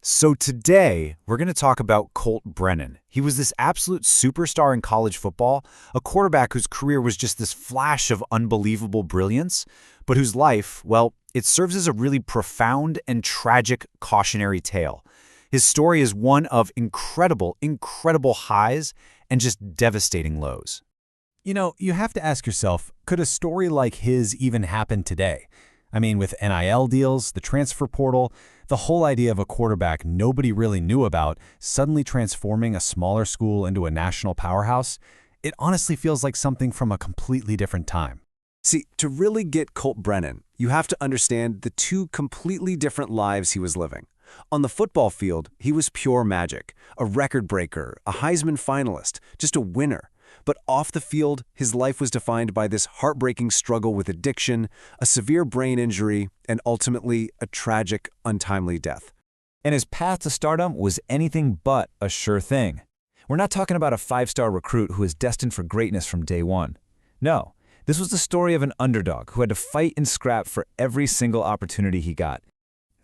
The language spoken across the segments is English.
So today, we're going to talk about Colt Brennan. He was this absolute superstar in college football, a quarterback whose career was just this flash of unbelievable brilliance, but whose life, well, it serves as a really profound and tragic cautionary tale. His story is one of incredible highs and just devastating lows. You have to ask yourself, could a story like his even happen today? I mean, with NIL deals, the transfer portal, the whole idea of a quarterback nobody really knew about suddenly transforming a smaller school into a national powerhouse, it honestly feels like something from a completely different time. See, to really get Colt Brennan, you have to understand the two completely different lives he was living. On the football field, he was pure magic, a record breaker, a Heisman finalist, just a winner. But off the field, his life was defined by this heartbreaking struggle with addiction, a severe brain injury, and ultimately a tragic, untimely death. And his path to stardom was anything but a sure thing. We're not talking about a five-star recruit who was destined for greatness from day one. No, this was the story of an underdog who had to fight and scrap for every single opportunity he got.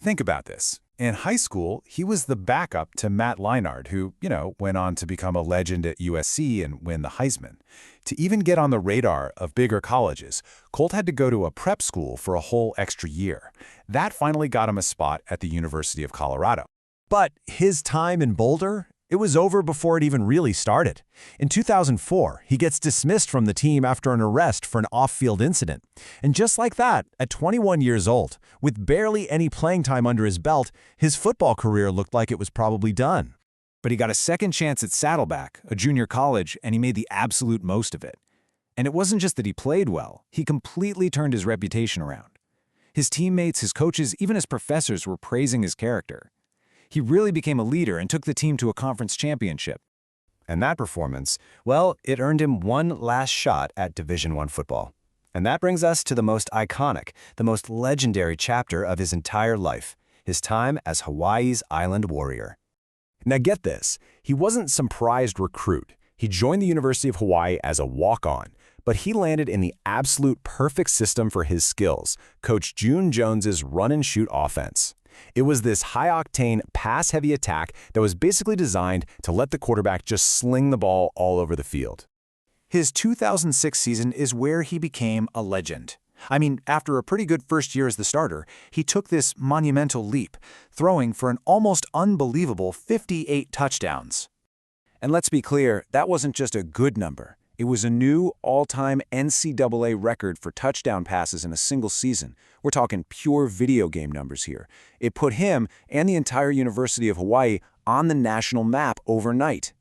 Think about this. In high school, he was the backup to Matt Leinart, who, went on to become a legend at USC and win the Heisman. To even get on the radar of bigger colleges, Colt had to go to a prep school for a whole extra year. That finally got him a spot at the University of Colorado. But his time in Boulder, it was over before it even really started. In 2004, he gets dismissed from the team after an arrest for an off-field incident. And just like that, at 21 years old, with barely any playing time under his belt, his football career looked like it was probably done. But he got a second chance at Saddleback, a junior college, and he made the absolute most of it. And it wasn't just that he played well, he completely turned his reputation around. His teammates, his coaches, even his professors were praising his character. He really became a leader and took the team to a conference championship. And that performance, well, it earned him one last shot at Division I football. And that brings us to the most iconic, the most legendary chapter of his entire life, his time as Hawaii's Island Warrior. Now get this, he wasn't some prized recruit. He joined the University of Hawaii as a walk-on, but he landed in the absolute perfect system for his skills, Coach June Jones's run-and-shoot offense. It was this high-octane, pass-heavy attack that was basically designed to let the quarterback just sling the ball all over the field. His 2006 season is where he became a legend. I mean, after a pretty good first year as the starter, he took this monumental leap, throwing for an almost unbelievable 58 touchdowns. And let's be clear, that wasn't just a good number. It was a new all-time NCAA record for touchdown passes in a single season. We're talking pure video game numbers here. It put him and the entire University of Hawaii on the national map overnight.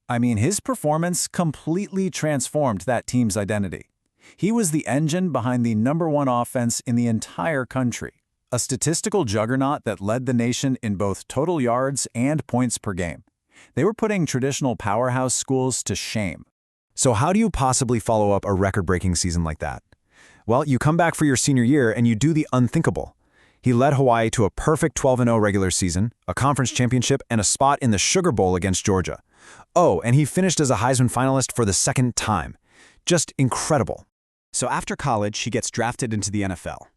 I mean, his performance completely transformed that team's identity. He was the engine behind the #1 offense in the entire country, a statistical juggernaut that led the nation in both total yards and points per game. They were putting traditional powerhouse schools to shame. So how do you possibly follow up a record-breaking season like that? Well, you come back for your senior year and you do the unthinkable. He led Hawaii to a perfect 12-0 regular season, a conference championship, and a spot in the Sugar Bowl against Georgia. Oh, and he finished as a Heisman finalist for the second time. Just incredible. So after college, he gets drafted into the NFL.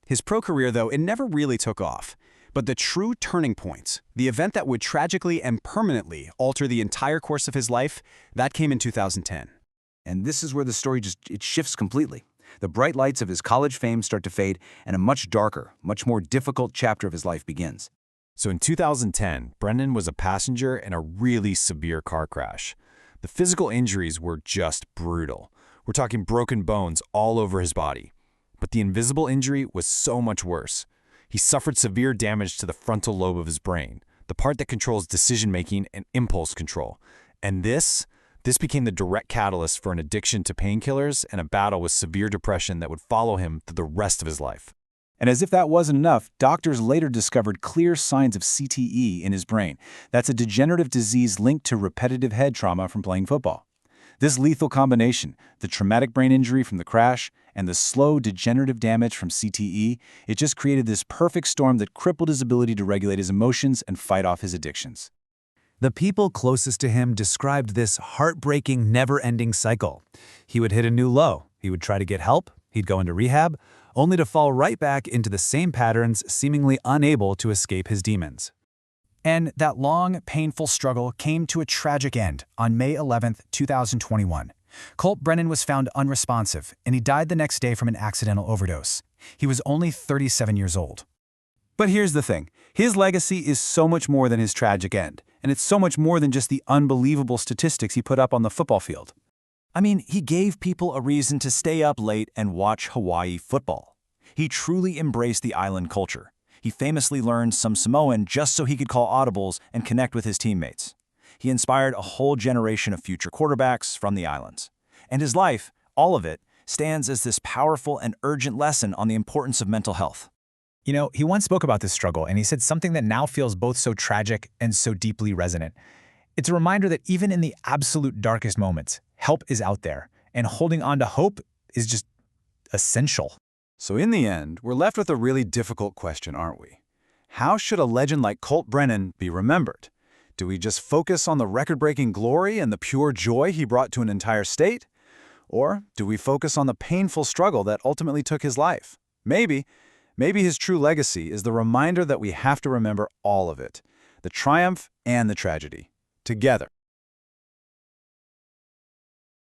His pro career, though, it never really took off. But the true turning point, the event that would tragically and permanently alter the entire course of his life, that came in 2010. And this is where the story it shifts completely. The bright lights of his college fame start to fade, and a much darker, much more difficult chapter of his life begins. So in 2010, Brennan was a passenger in a really severe car crash. The physical injuries were just brutal. We're talking broken bones all over his body. But the invisible injury was so much worse. He suffered severe damage to the frontal lobe of his brain, the part that controls decision-making and impulse control. And this became the direct catalyst for an addiction to painkillers and a battle with severe depression that would follow him through the rest of his life. And as if that wasn't enough, doctors later discovered clear signs of CTE in his brain. That's a degenerative disease linked to repetitive head trauma from playing football. This lethal combination, the traumatic brain injury from the crash and the slow degenerative damage from CTE, it just created this perfect storm that crippled his ability to regulate his emotions and fight off his addictions. The people closest to him described this heartbreaking, never-ending cycle. He would hit a new low, he would try to get help, he'd go into rehab, only to fall right back into the same patterns, seemingly unable to escape his demons. And that long, painful struggle came to a tragic end on May 11, 2021. Colt Brennan was found unresponsive, and he died the next day from an accidental overdose. He was only 37 years old. But here's the thing. His legacy is so much more than his tragic end, and it's so much more than just the unbelievable statistics he put up on the football field. I mean, he gave people a reason to stay up late and watch Hawaii football. He truly embraced the island culture. He famously learned some Samoan just so he could call audibles and connect with his teammates. He inspired a whole generation of future quarterbacks from the islands. And his life, all of it, stands as this powerful and urgent lesson on the importance of mental health. You know, he once spoke about this struggle, and he said something that now feels both so tragic and so deeply resonant. It's a reminder that even in the absolute darkest moments, help is out there, and holding on to hope is just essential. So in the end, we're left with a really difficult question, aren't we? How should a legend like Colt Brennan be remembered? Do we just focus on the record-breaking glory and the pure joy he brought to an entire state? Or do we focus on the painful struggle that ultimately took his life? Maybe his true legacy is the reminder that we have to remember all of it, the triumph and the tragedy, together.